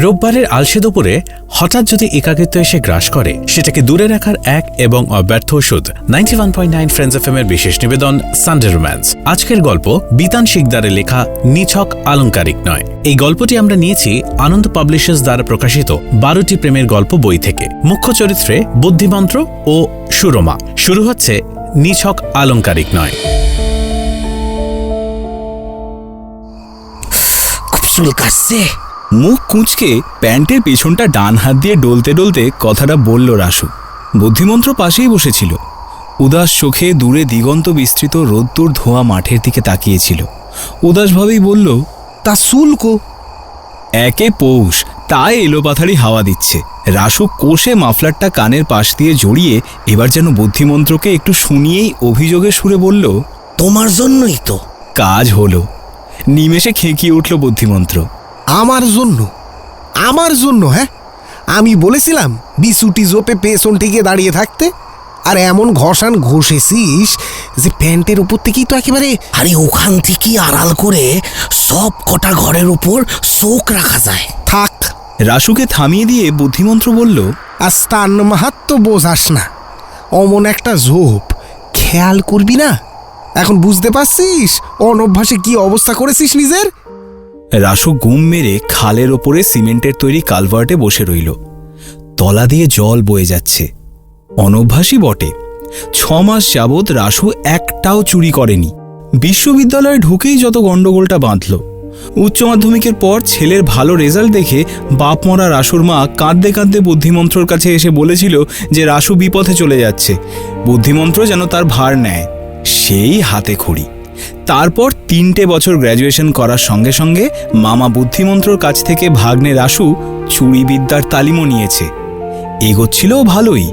রোববারের আলসে দুপুরে হঠাৎ যদি একাকিত্ব এসে গ্রাস করে, সেটাকে দূরে রাখার এক এবং অব্যর্থ ওষুধ 91.9 ফ্রেন্ডস এফএম এর বিশেষ নিবেদন সানডে রোম্যান্স। আজকের গল্প বিতান শিকদারের লেখা নিছক আলংকারিক নয়। এই গল্পটি আমরা নিয়েছি আনন্দ পাবলিশার্স দ্বারা প্রকাশিত 12টি প্রেমের গল্প বই থেকে। মুখ্য চরিত্রে বুদ্ধিমন্ত্র ও সুরমা। শুরু হচ্ছে নিছক আলংকারিক নয়। খুব চুল কাটছে। মুখ কুঁচকে প্যান্টের পেছনটা ডান হাত দিয়ে ডলতে ডলতে কথাটা বলল রাসু। বুদ্ধিমন্ত্র পাশেই বসেছিল। উদাস চোখে দূরে দিগন্ত বিস্তৃত রোদ্দুর ধোয়া মাঠের দিকে তাকিয়েছিল। উদাসভাবেই বলল, তা শুল্কো? একে পৌষ, তাই এলোপাথারি হাওয়া দিচ্ছে। রাসু কোষে মাফলারটা কানের পাশ দিয়ে জড়িয়ে এবার যেন বুদ্ধিমন্ত্রকে একটু শুনিয়েই অভিযোগের সুরে বলল, তোমার জন্যই তো। কাজ হলো। নিমেষে খেঁকিয়ে উঠল বুদ্ধিমন্ত্র। আমার জন্য? আমার জন্য? হ্যাঁ, আমি বলেছিলাম বিছুটি জোপে পেছন থেকে দাঁড়িয়ে থাকতে, আর এমন ঘষান ঘষেছিস যে প্যান্টের উপর থেকেই তো একেবারে। আরে ওখান থেকে আড়াল করে সব কটা ঘরের উপর চোখ রাখা যায়। থাক। রাসুকে থামিয়ে দিয়ে বুদ্ধিমন্ত্র বলল, আর স্থান মাহাত্ম বোঝাস না। অমন একটা ঝোপ খেয়াল করবি না? এখন বুঝতে পারছিস অনভ্যাসে কি অবস্থা করেছিস নিজের? রাসু গুম মেরে খালের ওপরে সিমেন্টের তৈরি কালভার্টে বসে রইল। তলা দিয়ে জল বয়ে যাচ্ছে। অনভ্যাসই বটে। 6 মাস যাবৎ রাসু একটাও চুরি করেনি। বিশ্ববিদ্যালয়ে ঢুকেই যত গণ্ডগোলটা বাঁধল। উচ্চ মাধ্যমিকের পর ছেলের ভালো রেজাল্ট দেখে বাপ মরা রাসুর মা কাঁদতে কাঁদতে বুদ্ধিমন্ত্রর কাছে এসে বলেছিল যে রাসু বিপথে চলে যাচ্ছে, বুদ্ধিমন্ত্র যেন তার ভার নেয়। সেই হাতে খড়ি। তারপর 3টে বছর গ্র্যাজুয়েশন করার সঙ্গে সঙ্গে মামা বুদ্ধিমন্ত্রর কাছ থেকে ভাগ্নে রাসু চুরি বিদ্যার তালিমও নিয়েছে। এগোচ্ছিলও ভালোই,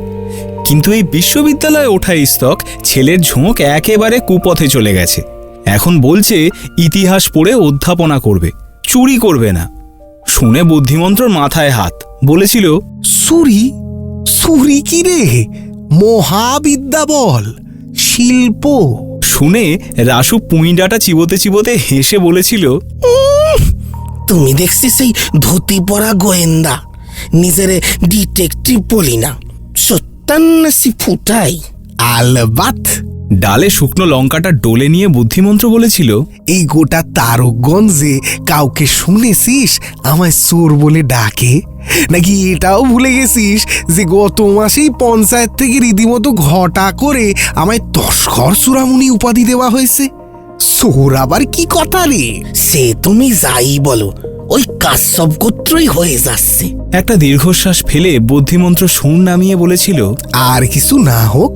কিন্তু এই বিশ্ববিদ্যালয়ে ওঠা স্তক ছেলের ঝোঁক একেবারে কুপথে চলে গেছে। এখন বলছে ইতিহাস পড়ে অধ্যাপনা করবে, চুরি করবে না। শুনে বুদ্ধিমন্ত্রর মাথায় হাত। বলেছিল, চুরি? চুরি কি রে? মহাবিদ্যা বল, শিল্প। শুনে রাসু পুঁইডাটা চিবোতে চিবোতে হেসে বলেছিল, তুমি দেখছি সেই ধুতি পরা গোয়েন্দা, নিজের ডিটেকটিভ বলি না, সত্যান্বেষী ফুটাই। আলবাত। ডালে শুকনো লঙ্কাটা ডলে নিয়ে বুদ্ধিমন্ত্র বলেছিল, এই গোটা তারকগঞ্জে কাউকে শুনেছিস আমায় চোর বলে ডাকে? নাকি এটাও ভুলে গেছিস যে গত মাসেই পঞ্চায়েত থেকে রীতিমতো ঘটা করে আমায় তস্কর চূড়ামণি উপাধি দেওয়া হয়েছে? চোর আবার কি কথা রে? সে তুমি যাই বলো, ওই কাশ্যপ গোত্রই হয়ে যাচ্ছে। একটা দীর্ঘশ্বাস ফেলে বুদ্ধিমন্ত্র সুর নামিয়ে বলেছিল, আর কিছু না হোক,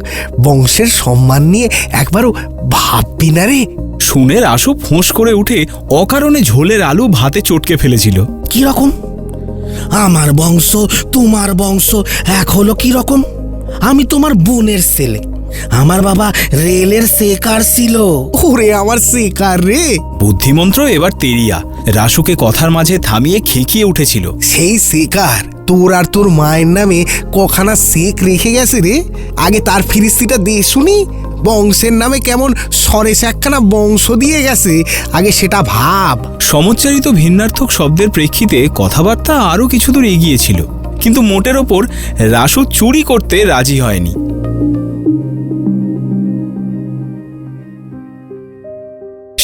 বংশের সম্মান নিয়ে একবারও ভাববি না রে? শুনে রাসু ফোঁস করে উঠে অকারণে ঝোলের আলু ভাতে চটকে ফেলেছিল। কি রকম? আমার বংশ তোমার বংশ এক হলো কি রকম? আমি তোমার বোনের ছেলে, আমার বাবা রেলের সেকার ছিল। ওরে আমার সেকার রে! বুদ্ধিমন্ত্র এবার তেরিয়া। রাসুকে কথার মাঝে থামিয়ে খেঁকিয়ে উঠেছিল, সেই সেকার তোর আর তোর মায়ের নামে কখানা সেক রেখে গেছে রে। আগে তার ফিরিস্তিটা দে শুনি। বংশের নামে কেমন সরেশ একখানা বংশ দিয়ে গেছে, আগে সেটা ভাব। সমচ্চারিত ভিন্নার্থক শব্দের প্রেক্ষিতে কথাবার্তা আরও কিছু দূর এগিয়েছিল, কিন্তু মোটের ওপর রাসু চুরি করতে রাজি হয়নি।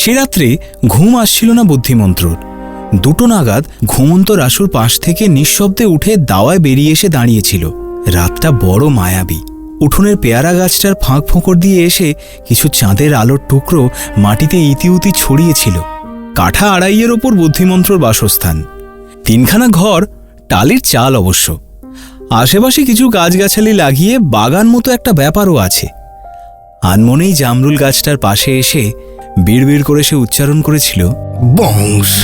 সে রাত্রে ঘুম আসছিল না বুদ্ধিমন্ত্রর। 2টো নাগাদ ঘুমন্ত রাসুর পাশ থেকে নিঃশব্দে উঠে দাওয়ায় বেরিয়ে এসে দাঁড়িয়েছিল। রাতটা বড় মায়াবী। উঠোনের পেয়ারা গাছটার ফাঁক ফোঁকর দিয়ে এসে কিছু চাঁদের আলোর টুকরো মাটিতে ইতিউতি ছড়িয়েছিল। কাঠা আড়াইয়ের ওপর বুদ্ধিমন্ত্রর বাসস্থান। 3খানা ঘর, টালির চাল অবশ্য। আশেপাশে কিছু গাছগাছালি লাগিয়ে বাগান মতো একটা ব্যাপারও আছে। আনমনেই জামরুল গাছটার পাশে এসে বিড়বিড় করে সে উচ্চারণ করেছিল, বংশ।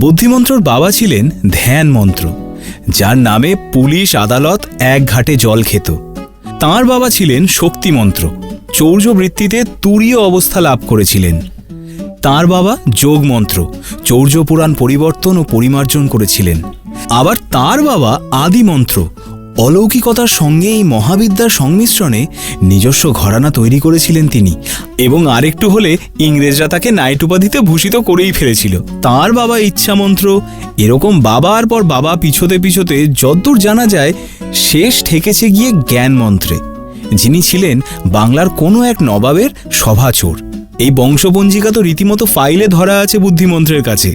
বুদ্ধিমন্ত্রর বাবা ছিলেন ধ্যান মন্ত্র, যার নামে পুলিশ আদালত এক ঘাটে জল খেত। তাঁর বাবা ছিলেন শক্তিমন্ত্র, চৌর্য বৃত্তিতে তুরীয় অবস্থা লাভ করেছিলেন। তাঁর বাবা যোগমন্ত্র, চৌর্য পুরাণ পরিবর্তন ও পরিমার্জন করেছিলেন। আবার তাঁর বাবা আদিমন্ত্র, অলৌকিকতার সঙ্গে এই মহাবিদ্যার সংমিশ্রণে নিজস্ব ঘরানা তৈরি করেছিলেন তিনি, এবং আরেকটু হলে ইংরেজরা তাকে নাইট উপাধিতে ভূষিত করেই ফেলেছিল। তার বাবা ইচ্ছামন্ত্র, এরকম বাবার পর বাবা পিছোতে পিছোতে যদ্দূর জানা যায় শেষ ঠেকেছে গিয়ে জ্ঞান মন্ত্রে, যিনি ছিলেন বাংলার কোনো এক নবাবের সভাচোর। এই বংশপঞ্জিকা তো রীতিমতো ফাইলে ধরা আছে বুদ্ধিমন্ত্রের কাছে।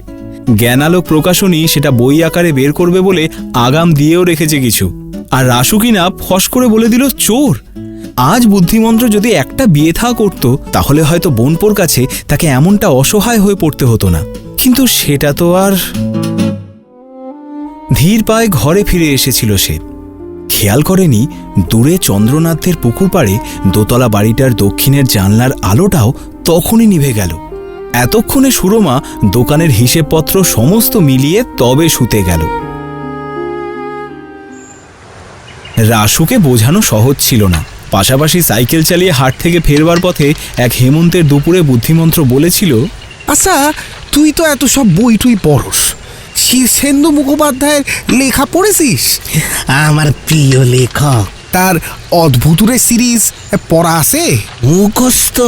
জ্ঞানালোক প্রকাশনী সেটা বই আকারে বের করবে বলে আগাম দিয়েও রেখেছে কিছু। আর রাসু কিনা ফস করে বলে দিল চোর। আজ বুদ্ধিমন্ত্র যদি একটা বিয়ে থা করত তাহলে হয়তো বোনপোর কাছে তাকে এমনটা অসহায় হয়ে পড়তে হতো না, কিন্তু সেটা তো আর। ধীর পায়ে ঘরে ফিরে এসেছিল সে। খেয়াল করেনি দূরে চন্দ্রনাথের পুকুর পাড়ে দোতলা বাড়িটার দক্ষিণের জানলার আলোটাও তখনই নিভে গেল। এতক্ষণে সুরমা দোকানের হিসেবপত্র সমস্ত মিলিয়ে তবে শুতে গেল। রাসুকে বোঝানো সহজ ছিল না। পাশাপাশি সাইকেল চালিয়ে হাট থেকে ফেরবার পথে এক হেমন্তের দুপুরে বুদ্ধিমন্ত্র বলেছিল, আচ্ছা তুই তো এত সব বই টুই পড়স, শীর্ষেন্দু মুখোপাধ্যায়ের লেখা পড়েছিস? আমার প্রিয় লেখক। তার অদ্ভুতুরে সিরিজ পড়া আছে? মুখস্থ।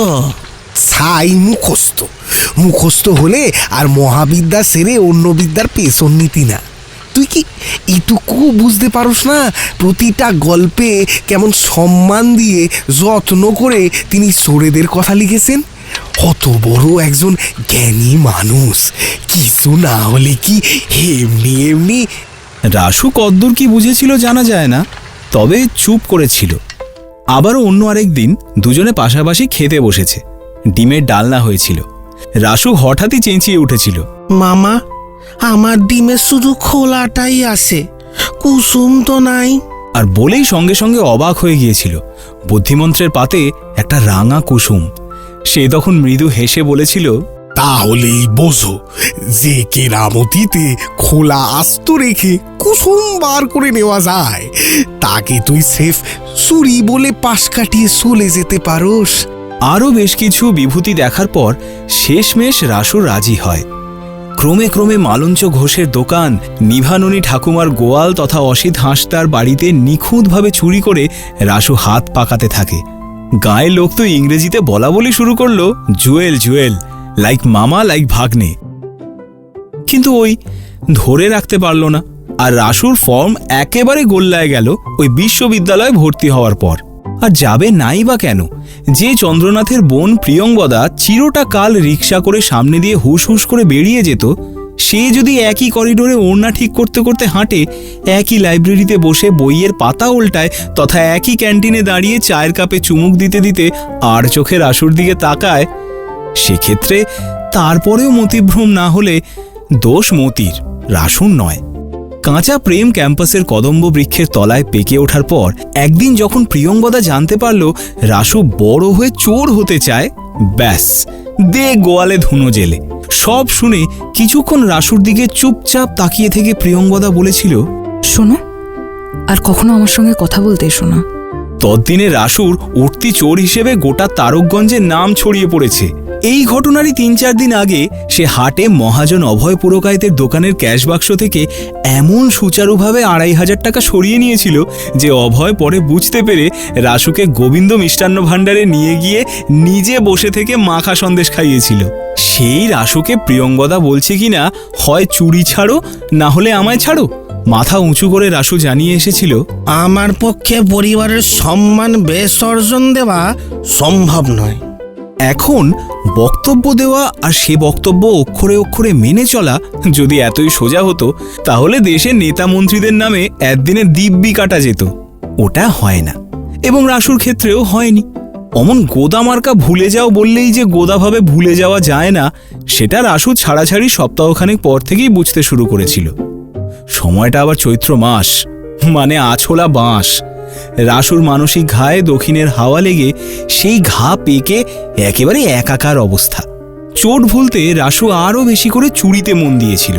ছাই মুখস্থ। মুখস্থ হলে আর মহাবিদ্যা সেরে অন্য বিদ্যার পেছন নীতি না। তুই কি এটুকু বুঝতে পারোস না প্রতিটা গল্পে কেমন সম্মান দিয়ে যত্ন করে তিনি চোরেদের কথা লিখেছেন? কত বড় একজন জ্ঞানী মানুষ, কিছু না হলে কি এমনি এমনি। রাসু কদ্দূর কি বুঝেছিল জানা যায় না, তবে চুপ করেছিল। আবারও অন্য আরেক দিন দুজনে পাশাপাশি খেতে বসেছে। ডিমের ডালনা হয়েছিল। রাসু হঠাৎই চেঁচিয়ে উঠেছিল, মামা, আমার ডিমে শুধু খোলাটাই আছে, কুসুম তো নাই। আর বলেই সঙ্গে সঙ্গে অবাক হয়ে গিয়েছিল বুদ্ধিমন্ত্রের পাতে একটা রাঙা কুসুম। সে তখন মৃদু হেসে বলেছিল, তাহলেই বোঝো যে কেরামতিতে খোলা আস্ত রেখে কুসুম বার করে নেওয়া যায়, তাকে তুই সেফ চুরি বলে পাশ কাটিয়ে চলে যেতে পারোস। আরও বেশ কিছু বিভূতি দেখার পর শেষমেশ রাসু রাজি হয়। ক্রমে ক্রমে মালঞ্চ ঘোষের দোকান, নিভাননী ঠাকুমার গোয়াল তথা অসিত হাঁসদার বাড়িতে নিখুঁতভাবে চুরি করে রাসু হাত পাকাতে থাকে। গায়ের লোক তো ইংরেজিতে বলা বলি শুরু করলো, জুয়েল জুয়েল, লাইক মামা লাইক ভাগ্নে। কিন্তু ওই ধরে রাখতে পারল না। আর রাসুর ফর্ম একেবারে গোল্লায় গেল ওই বিশ্ববিদ্যালয়ে ভর্তি হওয়ার পর। আর যাবে নাই বা কেন? যে চন্দ্রনাথের বোন প্রিয়ঙ্বদা চিরটা কাল রিক্সা করে সামনে দিয়ে হুস হুস করে বেরিয়ে যেত, সে যদি একই করিডোরে ওড়না ঠিক করতে করতে হাঁটে, একই লাইব্রেরিতে বসে বইয়ের পাতা উল্টায়, তথা একই ক্যান্টিনে দাঁড়িয়ে চায়ের কাপে চুমুক দিতে দিতে আর চোখে রাসুর দিকে তাকায়, সেক্ষেত্রে তারপরেও মতিভ্রম না হলে দোষ মতির, রাসুর নয়। কাঁচা প্রেম ক্যাম্পাসের কদম্ব বৃক্ষের তলায় পেকে ওঠার পর একদিন যখন প্রিয়ঙ্বদা জানতে পারল রাসু বড় হয়ে চোর হতে চায়, ব্যাস দে গোয়ালে ধুনো জেলে। সব শুনে কিছুক্ষণ রাসুর দিকে চুপচাপ তাকিয়ে থেকে প্রিয়ঙ্বদা বলেছিল, শোনো, আর কখনো আমার সঙ্গে কথা বলতে এসো না। ততদিনে রাসুর উঠতি চোর হিসেবে গোটা তারকগঞ্জের নাম ছড়িয়ে পড়েছে। এই ঘটনারই ৩-৪ দিন আগে সে হাটে মহাজন অভয় পুরকাইতের দোকানের ক্যাশ বাক্স থেকে এমন সুচারুভাবে ২৫০০ টাকা সরিয়ে নিয়েছিল যে অভয় পরে বুঝতে পেরে রাসুকে গোবিন্দ মিষ্টান্ন ভাণ্ডারে নিয়ে গিয়ে নিজে বসে থেকে মাখা সন্দেশ খাইয়েছিল। সেই রাসুকে প্রিয়ঙ্বদা বলছে কিনা, হয় চুরি ছাড়ো, না হলে আমায় ছাড়ো। মাথা উঁচু করে রাসু জানিয়ে এসেছিল, আমার পক্ষে পরিবারের সম্মান বিসর্জন দেওয়া সম্ভব নয়। এখন বক্তব্য দেওয়া আর সে বক্তব্য অক্ষরে অক্ষরে মেনে চলা যদি এতই সোজা হতো, তাহলে দেশের নেতা মন্ত্রীদের নামে একদিনে দিব্যি কাটা যেত। ওটা হয় না, এবং রাসুর ক্ষেত্রেও হয়নি। অমন গোদা মার্কা ভুলে যাও বললেই যে গোদাভাবে ভুলে যাওয়া যায় না, সেটা রাসু ছাড়াছাড়ি সপ্তাহখানেক পর থেকেই বুঝতে শুরু করেছিল। সময়টা আবার চৈত্র মাস, মানে আছোলা বাঁশ। রাসুর মানসিক ঘায়ে দক্ষিণের হাওয়া লেগে সেই ঘা পেকে একেবারে একাকার অবস্থা। চোট ভুলতে রাসু আরও বেশি করে চুরিতে মন দিয়েছিল।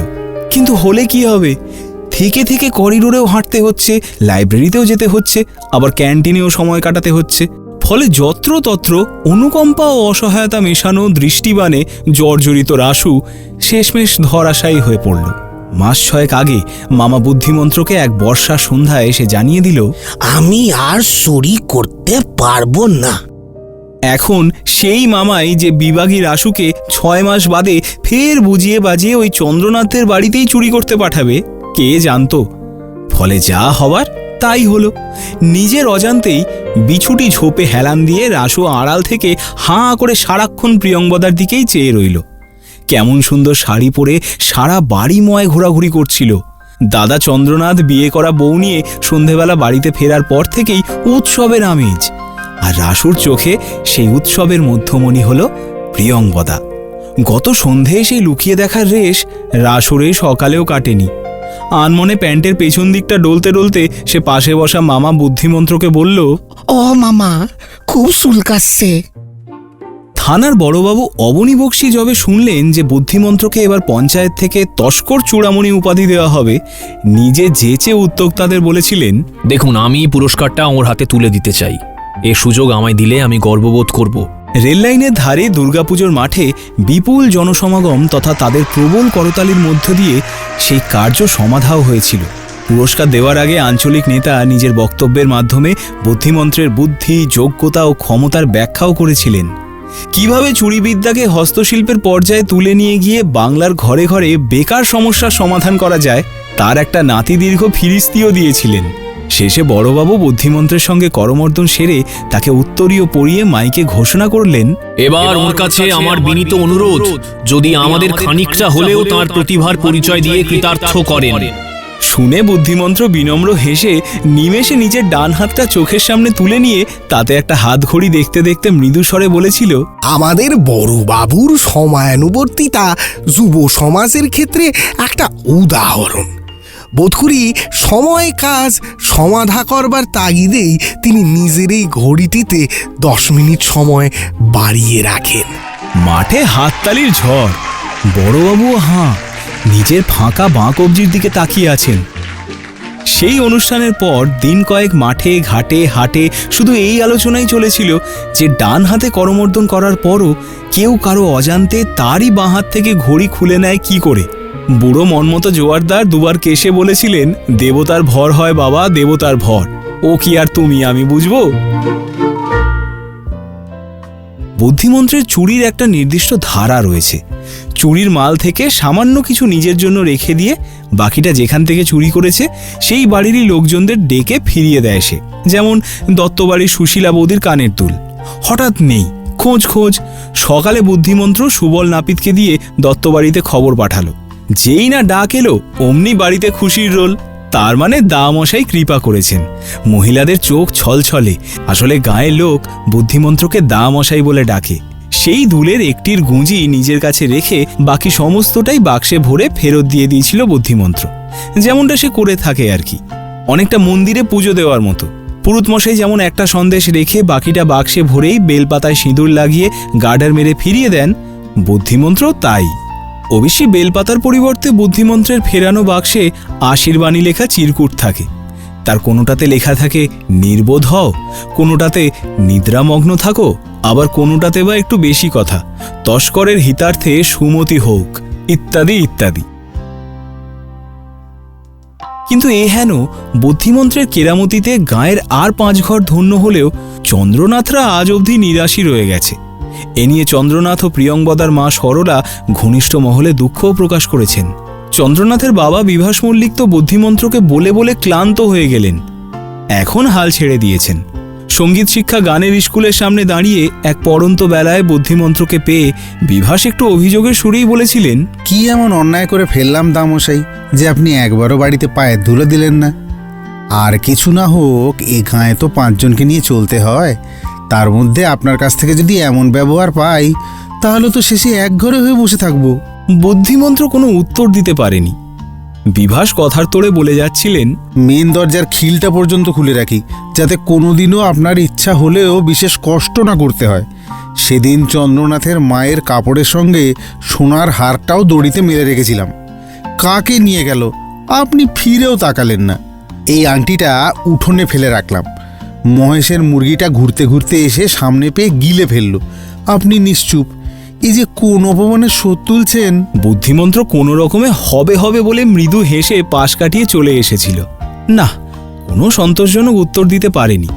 কিন্তু হলে কি হবে? থেকে থেকে করিডোরেও হাঁটতে হচ্ছে, লাইব্রেরিতেও যেতে হচ্ছে, আবার ক্যান্টিনেও সময় কাটাতে হচ্ছে। ফলে যত্রতত্র অনুকম্পা ও অসহায়তা মেশানো দৃষ্টিবানে জর্জরিত রাসু শেষমেশ ধরাশায়ী হয়ে পড়ল। মাস 6 আগে মামা বুদ্ধিমন্ত্রকে এক বর্ষা সন্ধ্যায় এসে জানিয়ে দিল, আমি আর চুরি করতে পারবো না। এখন সেই মামাই যে বিভাগী রাসুকে 6 মাস বাদে ফের বুঝিয়ে বাজিয়ে ওই চন্দ্রনাথের বাড়িতেই চুরি করতে পাঠাবে, কে জানতো। ফলে যা হবার তাই হলো। নিজের অজান্তেই বিছুটি ঝোপে হেলান দিয়ে রাসু আড়াল থেকে হাঁ করে সারাক্ষণ প্রিয়ঙ্বদার দিকেই চেয়ে রইল। কেমন সুন্দর শাড়ি পরে সারা বাড়িময় ঘোরাঘুরি করছিল। দাদা চন্দ্রনাথ বিয়ে করা বউ নিয়ে সন্ধেবেলা বাড়িতে ফেরার পর থেকেই উৎসবের আমেজ। আর রাসুর চোখে সেই উৎসবের মধ্যমণি হল প্রিয়ঙ্বদা। গত সন্ধে সেই লুকিয়ে দেখার রেশ রাসুরে সকালেও কাটেনি। আনমনে প্যান্টের পেছন দিকটা ডলতে ডলতে সে পাশে বসা মামা বুদ্ধিমন্ত্রকে বলল, ও মামা, খুব চুলকাচ্ছে। থানার বড়বাবু অবনী বক্সি যবে শুনলেন যে বুদ্ধিমন্ত্রকে এবার পঞ্চায়েত থেকে তস্কর চূড়ামণি উপাধি দেওয়া হবে, নিজে যেচে উদ্যোক্তাদের বলেছিলেন, দেখুন, আমি পুরস্কারটা ওর হাতে তুলে দিতে চাই। এ সুযোগ আমায় দিলে আমি গর্ববোধ করব। রেললাইনের ধারে দুর্গাপুজোর মাঠে বিপুল জনসমাগম তথা তাদের প্রবল করতালির মধ্য দিয়ে সেই কার্য সমাধাও হয়েছিল। পুরস্কার দেওয়ার আগে আঞ্চলিক নেতা নিজের বক্তব্যের মাধ্যমে বুদ্ধিমন্ত্রের বুদ্ধি, যোগ্যতা ও ক্ষমতার ব্যাখ্যাও করেছিলেন। কিভাবে চুরিবিদ্যাকে হস্তশিল্পের পর্যায়ে তুলে নিয়ে গিয়ে বাংলার ঘরে ঘরে বেকার সমস্যার সমাধান করা যায় তার একটা নাতিদীর্ঘ ফিরিস্তিও দিয়েছিলেন। শেষে বড়বাবু বুদ্ধিমন্ত্রের সঙ্গে করমর্দন সেরে তাকে উত্তরীয় পড়িয়ে মাইকে ঘোষণা করলেন, এবার ওর কাছে আমার বিনীত অনুরোধ, যদি আমাদের খানিকটা হলেও তার প্রতিভার পরিচয় দিয়ে কৃতার্থ করেন। শুনে বুদ্ধিমন্ত্র বিনম্র হেসে নিমেষে নিজের ডান হাতটা চোখের সামনে তুলে নিয়ে তাতে একটা হাত ঘড়ি দেখতে দেখতে মৃদু স্বরে বলেছিল, আমাদের বড় বাবুর সময়ানুবর্তিতা যুব সমাজের ক্ষেত্রে একটা উদাহরণ। বোধ করি সময় কাজ সমাধা করবার তাগিদেই তিনি নিজের এই ঘড়িটিতে 10 মিনিট সময় বাড়িয়ে রাখেন। মাঠে হাততালির ঝড়। বড়বাবুও হাঁ, নিজের ফাঁকা বাঁ কবজির দিকে তাকিয়ে আছেন। সেই অনুষ্ঠানের পর দিন কয়েক মাঠে ঘাটে হাটে শুধু এই আলোচনাই চলেছিল যে ডান হাতে করমর্দন করার পরও কেউ কারো অজান্তে তারই বাঁ হাত থেকে ঘড়ি খুলে নেয় কি করে। বুড়ো মনমতো জোয়ারদার দুবার কেশে বলেছিলেন, দেবতার ভর হয় বাবা, দেবতার ভর। ও কি আর তুমি আমি বুঝবো? বুদ্ধিমন্ত্রের চুরির একটা নির্দিষ্ট ধারা রয়েছে। চুরির মাল থেকে সামান্য কিছু নিজের জন্য রেখে দিয়ে বাকিটা যেখান থেকে চুরি করেছে সেই বাড়িরই লোকজনদের ডেকে ফিরিয়ে দেয় সে। যেমন দত্তবাড়ির সুশীলা বৌদির কানের দুল হঠাৎ নেই, খোঁজ খোঁজ। সকালে বুদ্ধিমন্ত্র সুবল নাপিতকে দিয়ে দত্তবাড়িতে খবর পাঠালো। যেই না ডাক এলো অমনি বাড়িতে খুশির রোল। তার মানে দামশাই কৃপা করেছেন। মহিলাদের চোখ ছলছলে। আসলে গায়ের লোক বুদ্ধিমন্ত্রকে দামশাই বলে ডাকে। সেই দুলের একটির গুঁজি নিজের কাছে রেখে বাকি সমস্তটাই বাক্সে ভরে ফেরত দিয়ে দিয়েছিল বুদ্ধিমন্ত্র। যেমনটা সে করে থাকে আর কি, অনেকটা মন্দিরে পুজো দেওয়ার মতো। পুরুতমশাই যেমন একটা সন্দেশ রেখে বাকিটা বাক্সে ভরেই বেলপাতায় সিঁদুর লাগিয়ে গার্ডার মেরে ফিরিয়ে দেন, বুদ্ধিমন্ত্র তাই। অবশ্যই বেলপাতার পরিবর্তে বুদ্ধিমন্ত্রের ফেরানো বাক্সে আশীর্বাণী লেখা চিরকুট থাকে। তার কোনোটাতে লেখা থাকে নির্বোধ হও, কোনোটাতে নিদ্রামগ্ন থাকো, আবার কোনোটাতে বা একটু বেশি কথা, তস্করের হিতার্থে সুমতি হোক, ইত্যাদি ইত্যাদি। কিন্তু এ হেন বুদ্ধিমন্ত্রের কেরামতিতে গায়ের আর 5 ঘর ধন্য হলেও চন্দ্রনাথরা আজ অবধি নিরাশী রয়ে গেছে। এ নিয়ে চন্দ্রনাথ ও প্রিয়ঙ্বদার মা সরলা ঘনিষ্ঠ মহলে দুঃখও প্রকাশ করেছেন। চন্দ্রনাথের বাবা বিভাস মল্লিক তো বুদ্ধিমন্ত্রকে বলে বলে ক্লান্ত হয়ে গেলেন, এখন হাল ছেড়ে দিয়েছেন। সঙ্গীত শিক্ষা গানের স্কুলের সামনে দাঁড়িয়ে এক পড়ন্ত বেলায় বুদ্ধিমন্ত্রকে পেয়ে বিভাস একটু অভিযোগের সুরেই বলেছিলেন, কি এমন অন্যায় করে ফেললাম দামশাই যে আপনি একবারও বাড়িতে পায়ের ধুলো দিলেন না? আর কিছু না হোক, এ গাঁয়ে তো 5 জনকে নিয়ে চলতে হয়। তার মধ্যে আপনার কাছ থেকে যদি এমন ব্যবহার পাই তাহলে তো শেষে এক ঘরে হয়ে বসে থাকবো। বুদ্ধিমন্ত্র কোনো উত্তর দিতে পারেনি। বিভাস কথার তোড়ে বলে যাচ্ছিলেন, মেন দরজার খিলটা পর্যন্ত খুলে রাখি, যাতে কোনোদিনও আপনার ইচ্ছা হলেও বিশেষ কষ্ট না করতে হয়। সেদিন চন্দ্রনাথের মায়ের কাপড়ের সঙ্গে সোনার হারটাও দড়িতে মেলে রেখেছিলাম। কাকে নিয়ে গেল আপনি ফিরেও তাকালেন না। এই আংটিটা উঠোনে ফেলে রাখলাম। মহেশের মুরগিটা ঘুরতে ঘুরতে এসে সামনে পেয়ে গিলে ফেলল, আপনি নিশ্চুপ। এই যে কোন অপমানে শোধ তুলছেন? বুদ্ধিমন্ত্র কোনো রকমে হবে হবে বলে মৃদু হেসে পাশ কাটিয়ে চলে এসেছিল। না, কোনো সন্তোষজনক উত্তর দিতে পারেনি।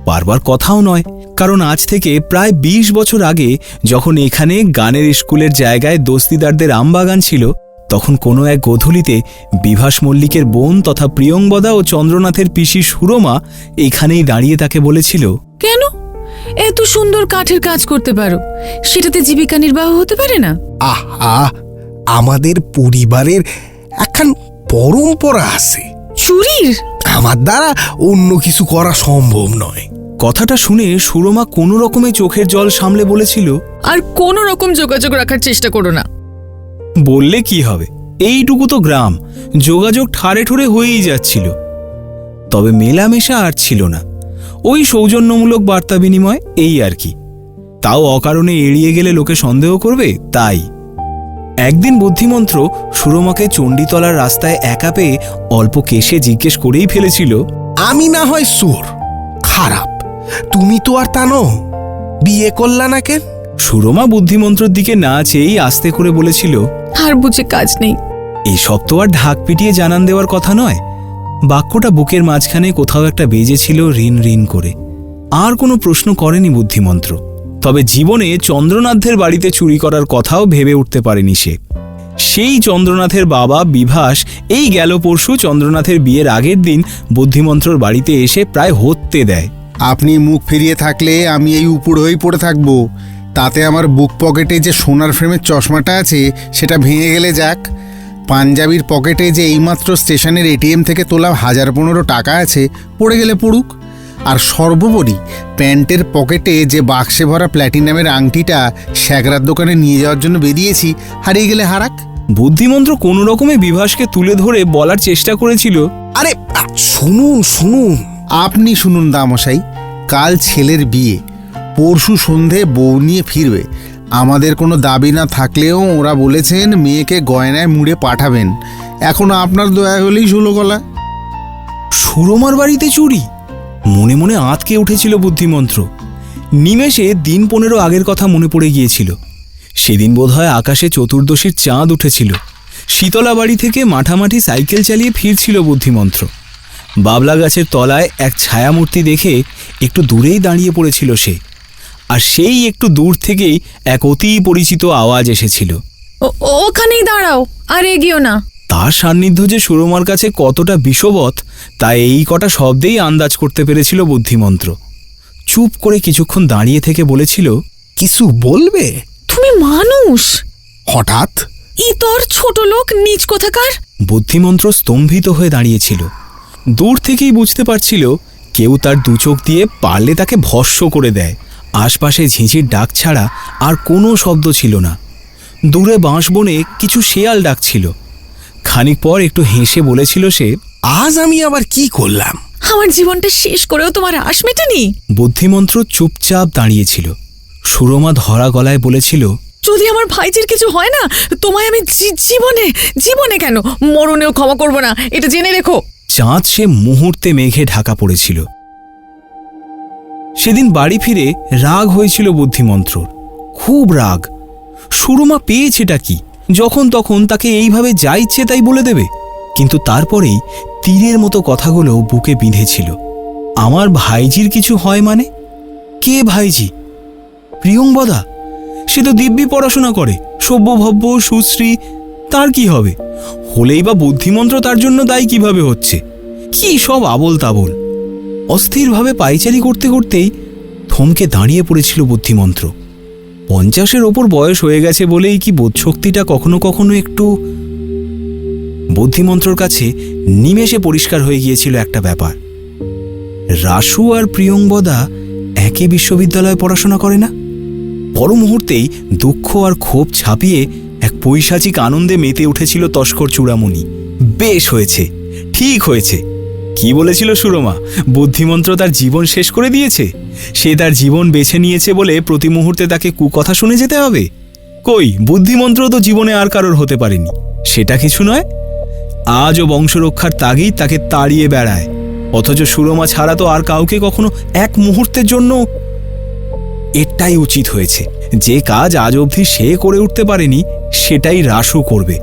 বারবার কথাও নয়, কারণ আজ থেকে প্রায় 20 বছর আগে যখন এখানে গানের স্কুলের জায়গায় দস্তিদারদের আমবাগান ছিল, তখন কোনো এক গোধূলিতে বিভাস মল্লিকের বোন তথা প্রিয়ংবদা ও চন্দ্রনাথের পিসি সুরমা এখানেই দাঁড়িয়ে তাকে বলেছিল, কেন এত সুন্দর কাঠের কাজ করতে পারো, সেটাতে জীবিকা নির্বাহ হতে পারে না? আহা, আমাদের পরিবারের একখান পরম্পরা আছে, চুরির? আমার দ্বারা অন্য কিছু করা সম্ভব নয়। কথাটা শুনে সুরমা কোনো রকমে চোখের জল সামলে বলেছিল, আর কোনো রকম যোগাযোগ রাখার চেষ্টা করো না। বললে কি হবে, এইটুকু তো গ্রাম, যোগাযোগ ঠারে ঠুরে হয়েই যাচ্ছিল। তবে মেলামেশা আর ছিল না, ওই সৌজন্যমূলক বার্তা বিনিময়, এই আর কি। তাও অকারণে এড়িয়ে গেলে লোকে সন্দেহ করবে, তাই। একদিন বুদ্ধিমন্ত্র সুরমাকে চণ্ডীতলার রাস্তায় একা পেয়ে অল্প কেশে জিজ্ঞেস করেই ফেলেছিল, আমি না হয় চোর, খারাপ, তুমি তো আর তা নও, বিয়ে করলা না কেন? সুরমা বুদ্ধিমন্ত্রর দিকে না চেয়েই আস্তে করে বলেছিল, আর বুঝে কাজ নেই। এইসব তো আর ঢাক পিটিয়ে জানান দেওয়ার কথা নয়। বাক্যটা বুকের মাঝখানে কোথাও একটা বেজেছিল রিন রিন করে। আর কোনো প্রশ্ন করেনি বুদ্ধিমন্ত্র। তবে জীবনে চন্দ্রনাথের বাড়িতে চুরি করার কথাও ভেবে উঠতে পারেনি সে। সেই চন্দ্রনাথের বাবা বিভাস এই গেল পরশু চন্দ্রনাথের বিয়ের আগের দিন বুদ্ধিমন্ত্রর বাড়িতে এসে প্রায় হত্যে দেয়। আপনি মুখ ফিরিয়ে থাকলে আমি এই উপর হয়েই পড়ে থাকবো। তাতে আমার বুক পকেটে যে সোনার ফ্রেমের চশমাটা আছে সেটা ভেঙে গেলে যাক, পাঞ্জাবির পকেটে যে এইমাত্র স্টেশনের এটিএম থেকে তোলা 1015 টাকা আছে পড়ে গেলে পড়ুক, আর সর্বোপরি প্যান্টের পকেটে যে বাক্সে ভরা প্ল্যাটিনামের আংটিটা শ্যাগরার দোকানে নিয়ে যাওয়ার জন্য বেরিয়েছি হারিয়ে গেলে হারাক। বুদ্ধিমন্ত্র কোনো রকমে বিভাসকে তুলে ধরে বলার চেষ্টা করেছিল, আরে শুনুন শুনুন, আপনি শুনুন দামশাই, কাল ছেলের বিয়ে, পরশু সন্ধে বউ নিয়ে ফিরবে। আমাদের কোনো দাবি না থাকলেও ওরা বলেছেন মেয়েকে গয়নায় মুড়ে পাঠাবেন। এখন আপনার দয়া হলেই ষোলো গলা। সুরমার বাড়িতে চুরি? মনে মনে আঁতকে উঠেছিল বুদ্ধিমন্ত্র। নিমেষে দিন 15 আগের কথা মনে পড়ে গিয়েছিল। সেদিন বোধহয় আকাশে চতুর্দশীর চাঁদ উঠেছিল। শীতলা বাড়ি থেকে মাঠামাঠি সাইকেল চালিয়ে ফিরছিল বুদ্ধিমন্ত্র। বাবলা গাছের তলায় এক ছায়ামূর্তি দেখে একটু দূরেই দাঁড়িয়ে পড়েছিল সে। আর সেই একটু দূর থেকেই এক অতি পরিচিত আওয়াজ এসেছিল, ওখানেই দাঁড়াও, আর এগিয়েও না। তার সান্নিধ্য যে সুরমার কাছে কতটা বিষবৎ তা এই কটা শব্দেই আন্দাজ করতে পেরেছিল বুদ্ধিমন্ত্র। চুপ করে কিছুক্ষণ দাঁড়িয়ে থেকে বলেছিল, কিছু বলবে? তুমি মানুষ? হঠাৎ তোর ছোট লোক, নীচ কোথাকার। বুদ্ধিমন্ত্র স্তম্ভিত হয়ে দাঁড়িয়েছিল। দূর থেকেই বুঝতে পারছিল কেউ তার দু চোখ দিয়ে পারলে তাকে ভস্ম করে দেয়। আশপাশে ঝিঁঝির ডাক ছাড়া আর কোনো শব্দ ছিল না। দূরে বাঁশবনে কিছু শেয়াল ডাকছিল। খানিক পর একটু হেসে বলেছিল সে, আজ আমি আবার কি করলাম? আমার জীবনটা শেষ করেও তোমার আশ মেটেনি। বুদ্ধিমন্ত্র চুপচাপ দাঁড়িয়েছিল। সুরমা ধরা গলায় বলেছিল, যদি আমার ভাইজির কিছু হয় না, তোমায় আমি জীবনে জীবনে কেন, মরণেও ক্ষমা করব না, এটা জেনে রেখো। চাঁদ সে মুহূর্তে মেঘে ঢাকা পড়েছিল। সেদিন বাড়ি ফিরে রাগ হয়েছিল বুদ্ধিমন্ত্রর, খুব রাগ। সুরমা পেয়েছেটা কি, যখন তখন তাকে এইভাবে যা ইচ্ছে তাই বলে দেবে। কিন্তু তারপরেই তীরের মতো কথাগুলো বুকে বিঁধেছিল। আমার ভাইজির কিছু হয় মানে? কে ভাইজি? প্রিয়ংবদা? সে তো দিব্যি পড়াশোনা করে, সভ্যভব্য সুশ্রী, তার কি হবে? হলেই বা বুদ্ধিমন্ত্র তার জন্য দায়ী কিভাবে হচ্ছে? কি সব আবোল তাবোল। অস্থিরভাবে পায়চারি করতে করতেই থমকে দাঁড়িয়ে পড়েছিল বুদ্ধিমন্ত্র। 50-এর ওপর বয়স হয়ে গেছে বলেই কি বোধশক্তিটা কখনো কখনো একটু... বুদ্ধিমন্ত্রর কাছে নিমেষে পরিষ্কার হয়ে গিয়েছিল একটা ব্যাপার। রাসু আর প্রিয়ংবদা একই বিশ্ববিদ্যালয়ে পড়াশোনা করে না। পর মুহূর্তেই দুঃখ আর ক্ষোভ ছাপিয়ে এক পৈশাচিক আনন্দে মেতে উঠেছিল তস্কর চূড়ামণি। বেশ হয়েছে, ঠিক হয়েছে। কি বলেছিল সুরমা? বুদ্ধিমন্ত্র তার জীবন শেষ করে দিয়েছে। সে তার জীবন বেছে নিয়েছে বলে প্রতি মুহূর্তে তাকে কুকথা শুনে যেতে হবে? কই, বুদ্ধিমন্ত্র তো জীবনে আর কারোর হতে পারেনি, সেটা কিছু নয়। আজও বংশরক্ষার তাগেই তাকে তাড়িয়ে বেড়ায়। অথচ সুরমা ছাড়া তো আর কাউকে কখনো এক মুহূর্তের জন্য... এটাই উচিত হয়েছে। যে কাজ আজ অবধি সে করে উঠতে পারেনি সেটাই রাসু করবে।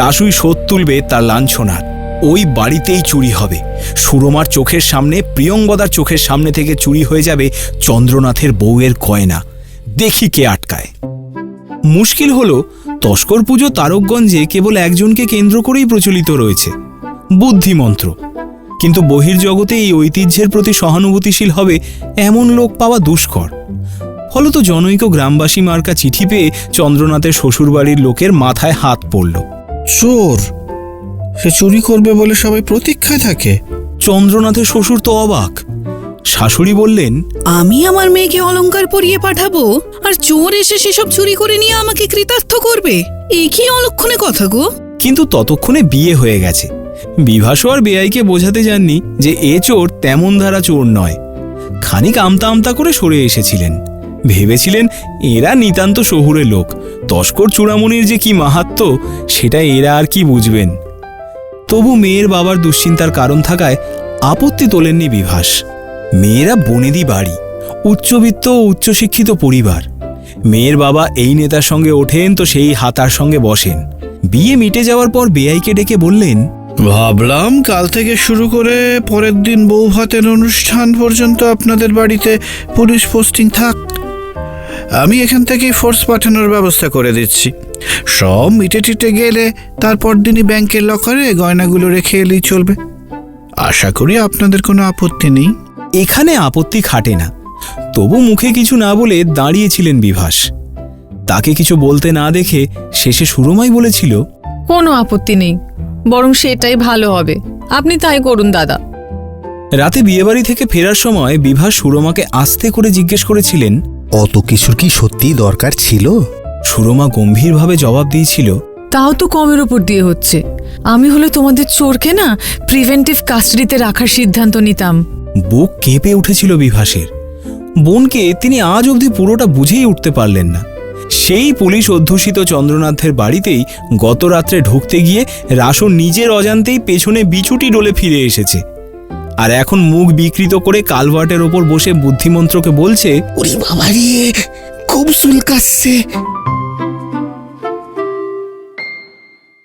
রাসুই শোধ তুলবে তার লাঞ্ছনার। ওই বাড়িতেই চুরি হবে। সুরমার চোখের সামনে, প্রিয়ঙ্গদার চোখের সামনে থেকে চুরি হয়ে যাবে চন্দ্রনাথের বউয়ের গয়না। দেখি কে আটকায়। মুশকিল হলো তস্কর পুজো তারকগঞ্জে কেবল একজনকে কেন্দ্র করেই প্রচলিত রয়েছে, বুদ্ধিমন্ত্র। কিন্তু বহির্জগতে এই ঐতিহ্যের প্রতি সহানুভূতিশীল হবে এমন লোক পাওয়া দুষ্কর। ফলত জনৈক গ্রামবাসী মার্কা চিঠি পেয়ে চন্দ্রনাথের শ্বশুরবাড়ির লোকের মাথায় হাত পড়ল। চোর, সে চুরি করবে বলে সবাই প্রতীক্ষায় থাকে। চন্দ্রনাথের শ্বশুর তো অবাক। শাশুড়ি বললেন, আমি আমার মেয়েকে অলংকার পরিয়ে পাঠাবো আর চোর এসে সেসব চুরি করে নিয়ে আমাকে কৃতার্থ করবে? এ কি অলক্ষণে কথা গো! কিন্তু ততক্ষণে বিয়ে হয়ে গেছে। বিভাসও আর বেআইকে বোঝাতে যাননি যে এ চোর তেমন ধারা চোর নয়। খানিক আমতা আমতা করে সরে এসেছিলেন। ভেবেছিলেন এরা নিতান্ত শহুরে লোক, তস্কর চূড়ামণির যে কি মাহাত্ম্য সেটা এরা আর কি বুঝবেন। তবু মেয়ের বাবার দুশ্চিন্তার কারণ থাকায় আপত্তি তোলেননি বিভাস। মেয়েরা বনেদি বাড়ি, উচ্চবিত্ত ও উচ্চশিক্ষিত পরিবার। মেয়ের বাবা এই নেতার সঙ্গে ওঠেন তো সেই হাতার সঙ্গে বসেন। বিয়ে মিটে যাওয়ার পর বেআইকে ডেকে বললেন, ভাবলাম কাল থেকে শুরু করে পরের দিন বউ ভাতের অনুষ্ঠান পর্যন্ত আপনাদের বাড়িতে পুলিশ পোস্টিং থাক। আমি এখান থেকে ফোর্স পাঠানোর ব্যবস্থা করে দিচ্ছি। সব মিটে টিটে গেলে তারপর দিনই ব্যাংকের লকারে গয়নাগুলো রেখে এলেই চলবে। আশা করি আপনাদের কোনো আপত্তি নেই। এখানে আপত্তি খাটে না। তবু মুখে কিছু না বলে দাঁড়িয়েছিলেন বিভাস। তাকে কিছু বলতে না দেখে শেষে সুরমাই বলেছিল, কোনো আপত্তি নেই, বরং সেটাই ভালো হবে। আপনি তাই করুন দাদা। রাতে বিয়েবাড়ি থেকে ফেরার সময় বিভাস সুরমাকে আস্তে করে জিজ্ঞেস করেছিলেন, অত কিছুর কি সত্যি দরকার ছিল? সুরমা গম্ভীরভাবে জবাব দিয়েছিল, তাও তো কমের উপর দিয়ে হচ্ছে। আমি হলে তোমাদের চোরকে না প্রিভেন্টিভ কাস্টাডিতে রাখার সিদ্ধান্ত নিতাম। বুক কেঁপে উঠেছিল বিভাসের। বোনকে তিনি আজ অবধি পুরোটা বুঝেই উঠতে পারলেন না। সেই পুলিশ অধ্যুষিত চন্দ্রনাথের বাড়িতেই গত রাত্রে ঢুকতে গিয়ে রাসু নিজের অজান্তেই পেছনে বিছুটি ডলে ফিরে এসেছে। আর এখন মুখ বিকৃত করে কালভার্টের ওপর বসে বুদ্ধিমন্ত্রকে বলছে, ওরে বাবা রে, খুব চুলকাচ্ছে।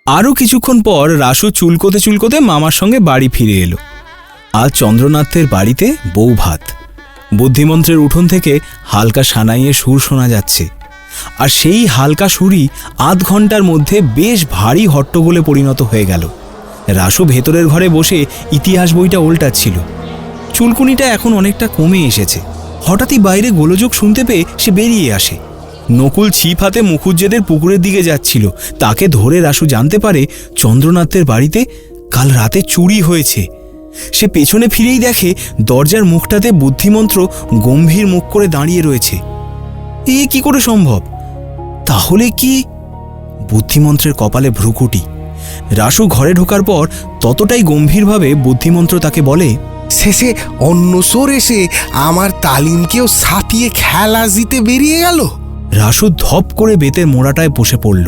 আরও কিছুক্ষণ পর রাসু চুলকোতে চুলকোতে মামার সঙ্গে বাড়ি ফিরে এলো। আজ চন্দ্রনাথের বাড়িতে বউ ভাত। বুদ্ধিমন্ত্রের উঠোন থেকে হালকা সানাইয়ে সুর শোনা যাচ্ছে। আর সেই হালকা সুরই আধ ঘন্টার মধ্যে বেশ ভারী হট্টগোলে পরিণত হয়ে গেল। রাসু ভেতরের ঘরে বসে ইতিহাস বইটা ওল্টাচ্ছিল। চুলকুনিটা এখন অনেকটা কমে এসেছে। হঠাৎই বাইরে গোলযোগ শুনতে পেয়ে সে বেরিয়ে আসে। নকুল ছিপ হাতে মুখুজ্জেদের পুকুরের দিকে যাচ্ছিল। তাকে ধরে রাসু জানতে পারে চন্দ্রনাথের বাড়িতে কাল রাতে চুরি হয়েছে। সে পেছনে ফিরেই দেখে দরজার মুখটাতে বুদ্ধিমন্ত্র গম্ভীর মুখ করে দাঁড়িয়ে রয়েছে। এ কি করে সম্ভব? তাহলে কি? বুদ্ধিমন্ত্রের কপালে ভ্রুকুটি। রাসু ঘরে ঢোকার পর ততটাই গম্ভীরভাবে বুদ্ধিমন্ত্র তাকে বলে, শেষে অন্য চোর এসে আমার তালিমকেও ছাপিয়ে খেলা জিতে বেরিয়ে গেল। রাসু ধপ করে বেতের মোড়াটায় বসে পড়ল।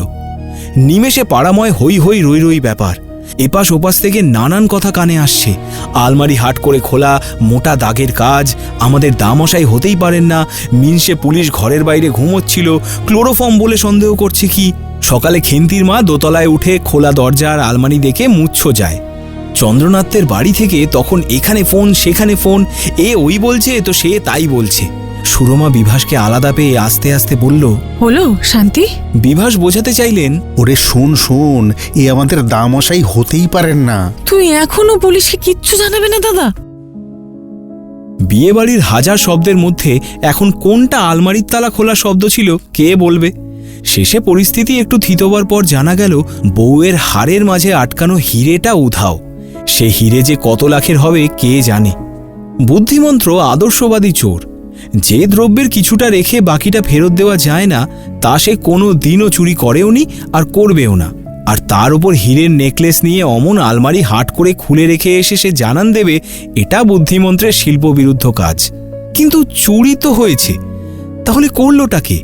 নিমেষে পাড়াময় হই হই রই রই ব্যাপার। এপাশ ওপাশ থেকে নানান কথা কানে আসছে। আলমারি হাট করে খোলা, মোটা দাগের কাজ, আমাদের দামশাই হতেই পারেন না, মিনসে পুলিশ ঘরের বাইরে ঘুমোচ্ছিল, ক্লোরোফর্ম বলে সন্দেহ করছে কি, সকালে খেন্তির মা দোতলায় উঠে খোলা দরজা আর আলমারি দেখে মুচ্ছ যায়। চন্দ্রনাথের বাড়ি থেকে তখন এখানে ফোন সেখানে ফোন, এ ওই বলছে তো সে তাই বলছে। সুরমা বিভাসকে আলাদা পেয়ে আস্তে আস্তে বলল, হলো শান্তি? বিভাস বোঝাতে চাইলেন, ওরে শোন শোন, এ আমাদের দামশাই হতেই পারেন না। তুই এখনো পুলিশকে কিচ্ছু জানাবে না দাদা? বিয়েবাড়ির হাজার শব্দের মধ্যে এখন কোনটা আলমারির তালা খোলা শব্দ ছিল কে বলবে? শেষে পরিস্থিতি একটু থিতবার পর জানা গেল বউয়ের হাড়ের মাঝে আটকানো হিরেটা উধাও। সে হিরে যে কত লাখের হবে কে জানে। বুদ্ধিমন্ত্র আদর্শবাদী চোর। যে দ্রব্যের কিছুটা রেখে বাকিটা ফেরত দেওয়া যায় না তা সে কোনো দিনও চুরি করেওনি আর করবেও না। আর তার উপর হীরের নেকলেস নিয়ে অমন আলমারি হাট করে খুলে রেখে এসে সে জানান দেবে, এটা বুদ্ধিমন্ত্রের শিল্পবিরুদ্ধ কাজ। কিন্তু চুরি তো হয়েছে, তাহলে করলোটা কে?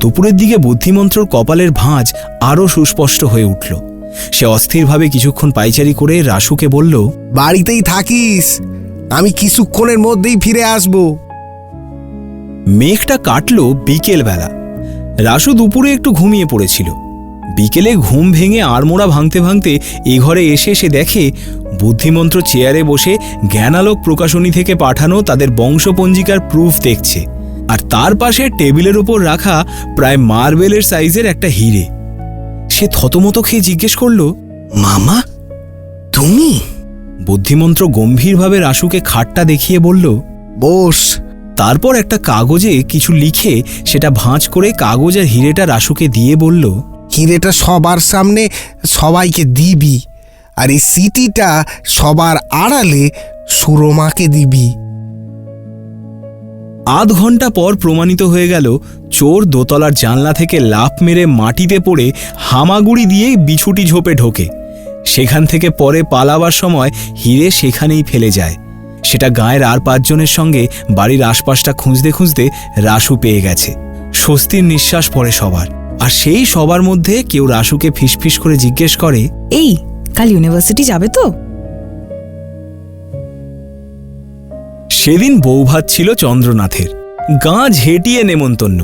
দুপুরের দিকে বুদ্ধিমন্ত্রর কপালের ভাঁজ আরও সুস্পষ্ট হয়ে উঠল। সে অস্থিরভাবে কিছুক্ষণ পাইচারি করে রাসুকে বলল, বাড়িতেই থাকিস, আমি কিছুক্ষণের মধ্যেই ফিরে আসব। মেঘটা কাটল বিকেলবেলা। রাসু দুপুরে একটু ঘুমিয়ে পড়েছিল। বিকেলে ঘুম ভেঙে আড়মোড়া ভাঙতে ভাঙতে এ ঘরে এসে সে দেখে বুদ্ধিমন্ত্র চেয়ারে বসে জ্ঞানালোক প্রকাশনী থেকে পাঠানো তাদের বংশপঞ্জিকার প্রুফ দেখছে, আর তার পাশে টেবিলের উপর রাখা প্রায় মার্বেলের সাইজের একটা হিরে। সে থতমত খেয়ে জিজ্ঞেস করল, মামা, তুমি? বুদ্ধিমন্ত্র গম্ভীরভাবে রাসুকে খাটটা দেখিয়ে বলল, বস। তারপর একটা কাগজে কিছু লিখে সেটা ভাঁজ করে কাগজ আর হিরেটা রাসুকে দিয়ে বলল, হিরেটা সবার সামনে সবাইকে দিবি, আর এই সিটিটা সবার আড়ালে সুরমাকে দিবি। আধ ঘন্টা পর প্রমাণিত হয়ে গেল চোর দোতলার জানলা থেকে লাফ মেরে মাটিতে পড়ে হামাগুড়ি দিয়ে বিছুটি ঝোপে ঢোকে। সেখান থেকে পরে পালাবার সময় হিরে সেখানেই ফেলে যায়। সেটা গায়ের আর 5 জনের সঙ্গে বাড়ির আশপাশটা খুঁজতে খুঁজতে রাসু পেয়ে গেছে। স্বস্তির নিঃশ্বাস পড়ে সবার। আর সেই সবার মধ্যে কেউ রাসুকে ফিসফিস করে জিজ্ঞেস করে, এই কাল ইউনিভার্সিটি যাবে তো? সেদিন বৌভাত ছিল চন্দ্রনাথের, গাঁ ঝেঁটিয়ে নেমন্তন্ন।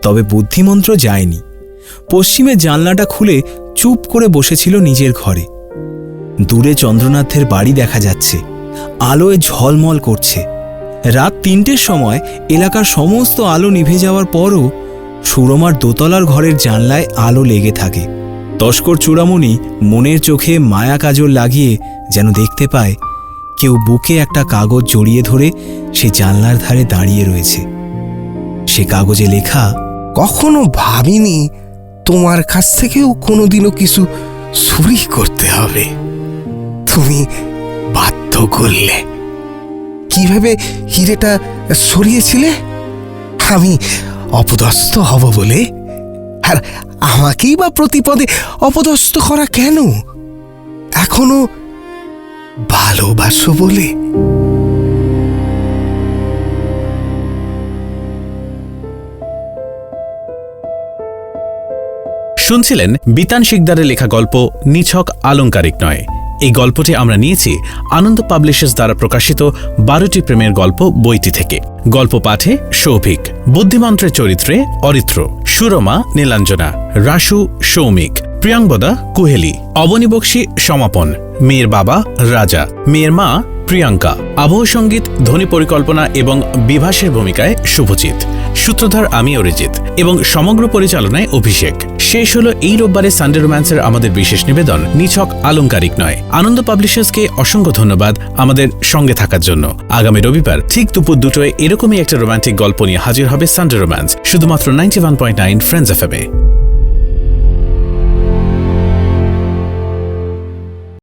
তবে বুদ্ধিমন্ত্র যায়নি। পশ্চিমের জানলাটা খুলে চুপ করে বসেছিল নিজের ঘরে। দূরে চন্দ্রনাথের বাড়ি দেখা যাচ্ছে, আলোয় ঝলমল করছে। রাত 3টের সময় এলাকার সমস্ত আলো নিভে যাওয়ার পরও সুরমার দোতলার ঘরের জানলায় আলো লেগে থাকে। তস্কর চূড়ামণি মনের চোখে মায়া কাজল লাগিয়ে যেন দেখতে পায় কেউ বুকে একটা কাগজ জড়িয়ে ধরে সে জানলার ধারে দাঁড়িয়ে রয়েছে। সে কাগজে লেখা, কখনো ভাবিনি তোমার কাছ থেকেও কোনোদিনও কিছু চুরি করতে হবে। তুমি বাধ্য করলে। কিভাবে হিরেটা সরিয়েছিলে? আমি অপদস্থ হব বলে? আর আমাকেই বা প্রতিপদে অপদস্থ করা কেন? এখনো ভালোবাসো বলে? শুনছিলেন বিতান শিকদারের লেখা গল্প নিছক আলংকারিক নয়। এই গল্পটি আমরা নিয়েছি আনন্দ পাবলিশার্স দ্বারা প্রকাশিত 12টি প্রেমের গল্প বইটি থেকে। গল্প পাঠে সৌভিক, বুদ্ধিমন্ত্রের চরিত্রে অরিত্র, সুরমা নীলাঞ্জনা, রাসু সৌমিক, প্রিয়াঙ্গদা কুহেলি, অবনী বক্সী সমাপন, মেয়ের বাবা রাজা, মেয়ের মা প্রিয়াঙ্কা, আবহ সঙ্গীত, ধ্বনি পরিকল্পনা এবং বিভাসের ভূমিকায় শুভজিৎ, সূত্রধার আমি অরিজিৎ এবং সমগ্র পরিচালনায় অভিষেক। শেষ হলো এই রোববারে সানডে রোম্যান্সের আমাদের বিশেষ নিবেদন নিছক আলংকারিক নয়। আনন্দ পাবলিশার্সকে অসংখ্য ধন্যবাদ আমাদের সঙ্গে থাকার জন্য। আগামী রবিবার ঠিক দুপুর 2টায় এরকমই একটা রোমান্টিক গল্প নিয়ে হাজির হবে সানডে রোম্যান্স, শুধুমাত্র 91.9 ফ্রেন্ডস এফএম এ।